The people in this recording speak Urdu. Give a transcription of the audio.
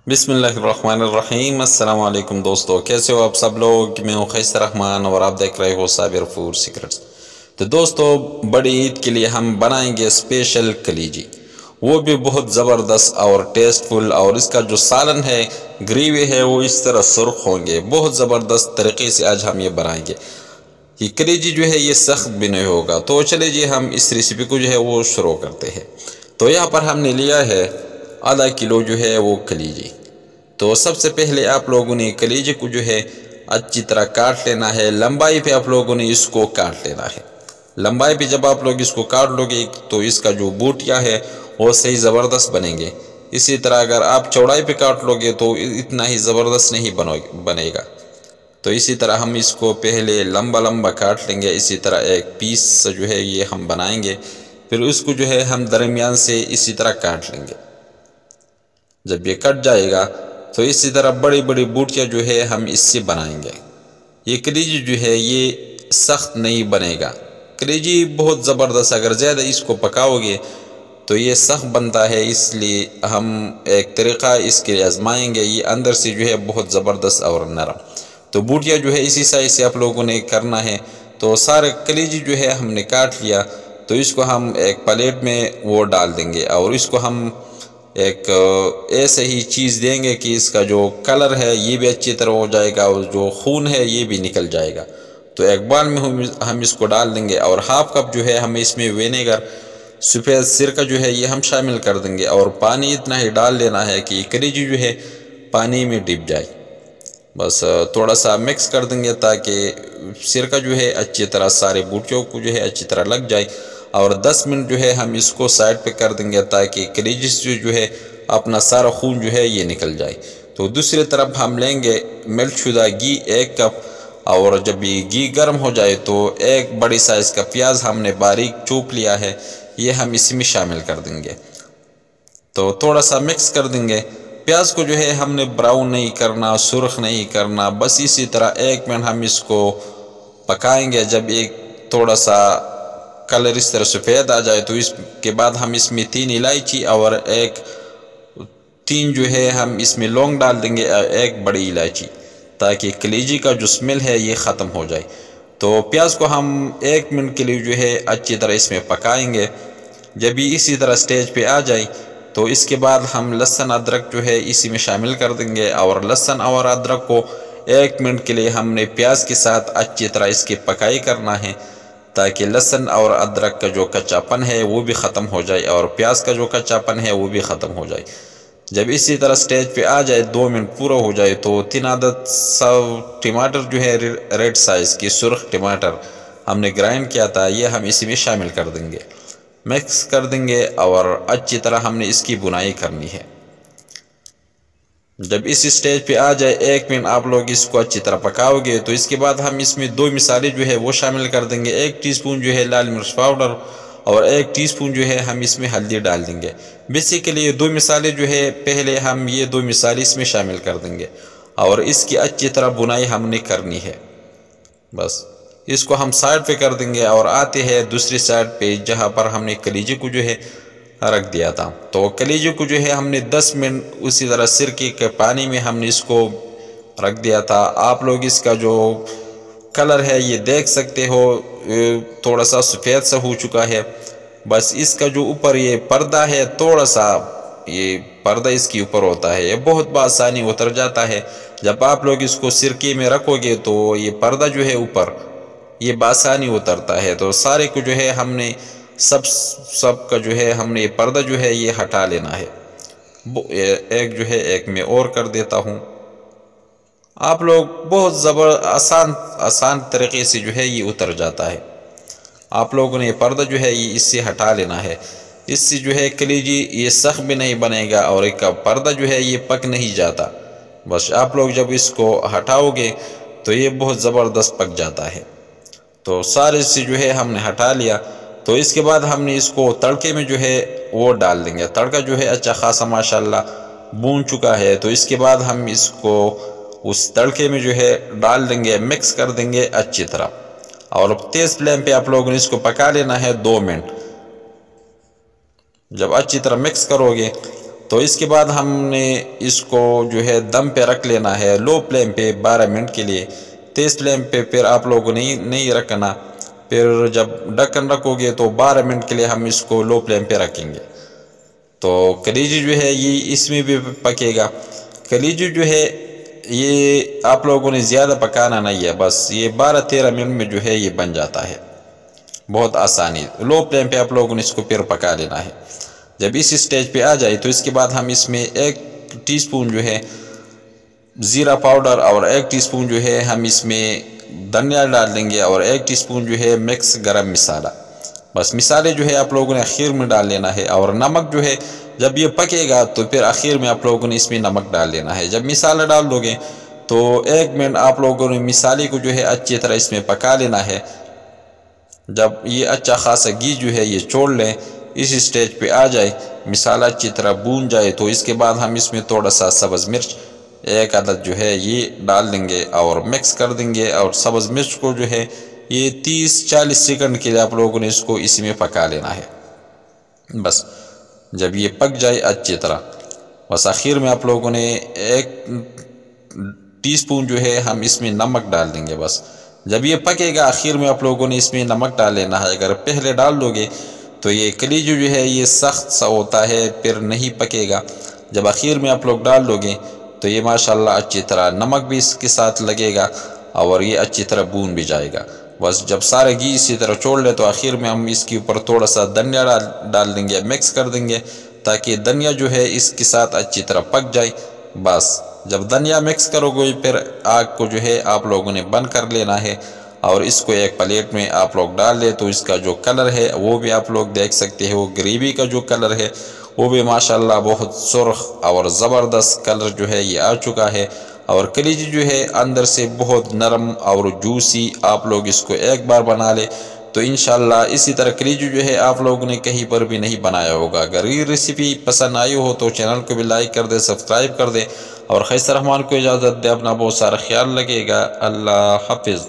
بسم اللہ الرحمن الرحیم۔ السلام علیکم دوستو، کیسے ہو آپ سب لوگ؟ میں ہوں خیسر رحمان اور آپ دیکھ رہے ہو صابر فوڈ سیکرٹس۔ تو دوستو، بڑی عید کے لیے ہم بنائیں گے اسپیشل کلیجی، وہ بھی بہت زبردست اور ٹیسٹفل، اور اس کا جو سالن ہے، گریوی ہے، وہ اس طرح سرخ ہوں گے۔ بہت زبردست طریقے سے آج ہم یہ بنائیں گے۔ یہ کلیجی جو ہے یہ سخت بھی نہیں ہوگا۔ تو چلے جی ہم اس ریسیپی کو جو ہے وہ شروع کرتے ہیں۔ تو یہاں پر ہم نے لیا ہے آدھا کلو جو ہے وہ کلیجی۔ تو سب سے پہلے آپ لوگوں نے کلیجے کو جو ہے اچھی طرح کاٹ لینا ہے۔ لمبائی پہ آپ لوگوں نے اس کو کاٹ لینا ہے۔ لمبائی پہ جب آپ لوگ اس کو کاٹ لو گے تو اس کا جو بوٹیا ہے وہ صحیح زبردست بنیں گے۔ اسی طرح اگر آپ چوڑائی پہ کاٹ لو گے تو اتنا ہی زبردست نہیں بنے گا۔ تو اسی طرح ہم اس کو پہلے لمبا لمبا کاٹ لیں گے۔ اسی طرح ایک پیس جو ہے یہ ہم بنائیں گے، پھر اس کو جو ہے ہم درمیان سے اسی طرح کاٹ لیں گے۔ جب یہ کٹ جائے گا تو اسی طرح بڑی بڑی بوٹیاں جو ہے ہم اس سے بنائیں گے۔ یہ کلیجی جو ہے یہ سخت نہیں بنے گا۔ کلیجی بہت زبردست، اگر زیادہ اس کو پکاؤ گے تو یہ سخت بنتا ہے، اس لیے ہم ایک طریقہ اس کے لیے آزمائیں گے۔ یہ اندر سے جو ہے بہت زبردست اور نرم۔ تو بوٹیاں جو ہے اسی سائز سے آپ لوگوں نے کرنا ہے۔ تو سارے کلیجی جو ہے ہم نے کاٹ لیا، تو اس کو ہم ایک پلیٹ میں وہ ڈال دیں گے، اور اس کو ہم ایک ایسے ہی چیز دیں گے کہ اس کا جو کلر ہے یہ بھی اچھی طرح ہو جائے گا، اور جو خون ہے یہ بھی نکل جائے گا۔ تو ایک بال میں ہم اس کو ڈال دیں گے، اور ہاف کپ جو ہے ہم اس میں وینیگر سفید سرکہ جو ہے یہ ہم شامل کر دیں گے، اور پانی اتنا ہی ڈال لینا ہے کہ کلیجی جو ہے پانی میں ڈب جائے۔ بس تھوڑا سا مکس کر دیں گے تاکہ سرکہ جو ہے اچھی طرح سارے بوٹیوں کو جو ہے اچھی طرح لگ جائے، اور 10 منٹ جو ہے ہم اس کو سائڈ پہ کر دیں گے تاکہ کلیجی سے جو ہے اپنا سارا خون جو ہے یہ نکل جائے۔ تو دوسری طرف ہم لیں گے میلٹ شدہ گھی 1 کپ، اور جب یہ گھی گرم ہو جائے تو ایک بڑی سائز کا پیاز ہم نے باریک چوپ لیا ہے، یہ ہم اسی میں شامل کر دیں گے۔ تو تھوڑا سا مکس کر دیں گے۔ پیاز کو جو ہے ہم نے براؤن نہیں کرنا، سرخ نہیں کرنا، بس اسی طرح 1 منٹ ہم اس کو پکائیں گے۔ جب ایک تھوڑا سا کلر اس طرح سفید آ جائے تو اس کے بعد ہم اس میں 3 الائچی اور 3 جو ہے ہم اس میں لونگ ڈال دیں گے، 1 بڑی الائچی، تاکہ کلیجی کا جو سمیل ہے یہ ختم ہو جائے۔ تو پیاز کو ہم 1 منٹ کے لیے جو ہے اچھی طرح اس میں پکائیں گے۔ جب یہ اسی طرح سٹیج پہ آ جائے تو اس کے بعد ہم لہسن ادرک جو ہے اسی میں شامل کر دیں گے، اور لہسن اور ادرک کو 1 منٹ کے لیے ہم نے پیاز کے ساتھ اچھی طرح اس کی پکائی کرنا ہے، تاکہ لہسن اور ادرک کا جو کچا پن ہے وہ بھی ختم ہو جائے، اور پیاز کا جو کچا پن ہے وہ بھی ختم ہو جائے۔ جب اسی طرح سٹیج پہ آ جائے، 2 منٹ پورا ہو جائے، تو 3 عدد ٹماٹر جو ہے ریڈ سائز کی سرخ ٹماٹر ہم نے گرائنڈ کیا تھا، یہ ہم اسی میں شامل کر دیں گے، مکس کر دیں گے، اور اچھی طرح ہم نے اس کی بنائی کرنی ہے۔ جب اس سٹیج پہ آ جائے 1 منٹ آپ لوگ اس کو اچھی طرح پکاؤ گے، تو اس کے بعد ہم اس میں 2 مسالے جو ہے وہ شامل کر دیں گے۔ 1 ٹی سپون جو ہے لال مرچ پاؤڈر، اور 1 ٹی سپون جو ہے ہم اس میں ہلدی ڈال دیں گے۔ بیسیکلی یہ 2 مسالے جو ہے پہلے ہم یہ 2 مسالے اس میں شامل کر دیں گے، اور اس کی اچھی طرح بنائی ہم نے کرنی ہے۔ بس اس کو ہم سائڈ پہ کر دیں گے، اور آتے ہیں دوسری سائڈ پہ جہاں پر ہم نے کلیجے کو جو ہے رکھ دیا تھا۔ تو کلیجے کو جو ہے ہم نے 10 منٹ اسی طرح سرکے کے پانی میں ہم نے اس کو رکھ دیا تھا۔ آپ لوگ اس کا جو کلر ہے یہ دیکھ سکتے ہو، تھوڑا سا سفید سا ہو چکا ہے۔ بس اس کا جو اوپر یہ پردہ ہے، تھوڑا سا یہ پردہ اس کے اوپر ہوتا ہے، یہ بہت بآسانی اتر جاتا ہے۔ جب آپ لوگ اس کو سرکے میں رکھو گے تو یہ پردہ جو ہے اوپر یہ بآسانی اترتا ہے۔ تو سارے کو جو ہے ہم نے سب کا جو ہے ہم نے یہ پردہ جو ہے یہ ہٹا لینا ہے۔ ایک جو ہے ایک میں اور کر دیتا ہوں۔ آپ لوگ بہت آسان طریقے سے جو ہے یہ اتر جاتا ہے۔ آپ لوگوں نے یہ پردہ جو ہے یہ اس سے ہٹا لینا ہے۔ اس سے جو ہے کلیجی یہ سخت بھی نہیں بنے گا، اور ایک کا پردہ جو ہے یہ پک نہیں جاتا۔ بس آپ لوگ جب اس کو ہٹاؤ گے تو یہ بہت زبردست پک جاتا ہے۔ تو سارے سے جو ہے ہم نے ہٹا لیا۔ تو اس کے بعد ہم نے اس کو تڑکے میں جو ہے وہ ڈال دیں گے۔ تڑکا جو ہے اچھا خاصا ماشاءاللہ بھون چکا ہے، تو اس کے بعد ہم اس کو اس تڑکے میں جو ہے ڈال دیں گے، مکس کر دیں گے اچھی طرح، اور تیز فلیم پہ آپ لوگوں نے اس کو پکا لینا ہے 2 منٹ۔ جب اچھی طرح مکس کرو گے تو اس کے بعد ہم نے اس کو جو ہے دم پہ رکھ لینا ہے لو فلیم پہ 12 منٹ کے لیے. تیز فلیم پہ پھر آپ لوگوں نے نہیں رکھنا. پھر جب ڈھکن رکھو گے تو 12 منٹ کے لیے ہم اس کو لو فلیم پہ رکھیں گے. تو کلیجی جو ہے یہ اس میں بھی پکے گا. کلیجی جو ہے یہ آپ لوگوں نے زیادہ پکانا نہیں ہے، بس یہ 12-13 منٹ میں جو ہے یہ بن جاتا ہے، بہت آسانی. لو فلیم پہ آپ لوگوں نے اس کو پھر پکا لینا ہے. جب اس سٹیج پہ آ جائے تو اس کے بعد ہم اس میں 1 ٹی سپون جو ہے زیرہ پاؤڈر اور 1 ٹی سپون جو ہے ہم اس میں دھنیا ڈال دیں گے اور 1 ٹی سپون جو ہے مکس گرم مسالہ. بس مسالے جو ہے آپ لوگوں نے اخیر میں ڈال لینا ہے. اور نمک جو ہے جب یہ پکے گا تو پھر اخیر میں آپ لوگوں نے اس میں نمک ڈال لینا ہے. جب مسالہ ڈال دو گے تو 1 منٹ آپ لوگوں نے مسالے کو جو ہے اچھی طرح اس میں پکا لینا ہے. جب یہ اچھا خاصا گھی جو ہے یہ چھوڑ لیں، اس سٹیج پہ آ جائے، مسالہ اچھی طرح بھون جائے، تو اس کے بعد ہم اس میں تھوڑا سا سبز مرچ 1 عدد جو ہے یہ ڈال دیں گے اور مکس کر دیں گے. اور سبز مرچ کو جو ہے یہ 30-40 سیکنڈ کے لیے آپ لوگوں نے اس کو اسی میں پکا لینا ہے. بس جب یہ پک جائے اچھی طرح، بس آخر میں آپ لوگوں نے 1 ٹی سپون جو ہے ہم اس میں نمک ڈال دیں گے. بس جب یہ پکے گا آخر میں آپ لوگوں نے اس میں نمک ڈال لینا ہے. اگر پہلے ڈال دو گے تو یہ کلیجی جو ہے یہ سخت سا ہوتا ہے، پھر نہیں پکے گا. جب آخر میں آپ لوگ ڈال دو گے تو یہ ماشاءاللہ اچھی طرح نمک بھی اس کے ساتھ لگے گا اور یہ اچھی طرح بھون بھی جائے گا. بس جب سارے گھی اسی طرح چھوڑ لے تو آخر میں ہم اس کے اوپر تھوڑا سا دھنیا ڈال دیں گے، مکس کر دیں گے تاکہ دھنیا جو ہے اس کے ساتھ اچھی طرح پک جائے. بس جب دھنیا مکس کرو گے پھر آگ کو جو ہے آپ لوگوں نے بند کر لینا ہے اور اس کو ایک پلیٹ میں آپ لوگ ڈال لیں. تو اس کا جو کلر ہے وہ بھی آپ لوگ دیکھ سکتے ہیں، وہ گریوی کا جو کلر ہے وہ بھی ماشاءاللہ بہت سرخ اور زبردست کلر جو ہے یہ آ چکا ہے. اور کلیجی جو ہے اندر سے بہت نرم اور جوسی. آپ لوگ اس کو ایک بار بنا لے تو انشاءاللہ اسی طرح کلیجی جو ہے آپ لوگوں نے کہیں پر بھی نہیں بنایا ہوگا. اگر یہ ریسیپی پسند آئی ہو تو چینل کو بھی لائک کر دے، سبسکرائب کر دے اور خیسر رحمان کو اجازت دے. اپنا بہت سارا خیال لگے گا. اللہ حافظ.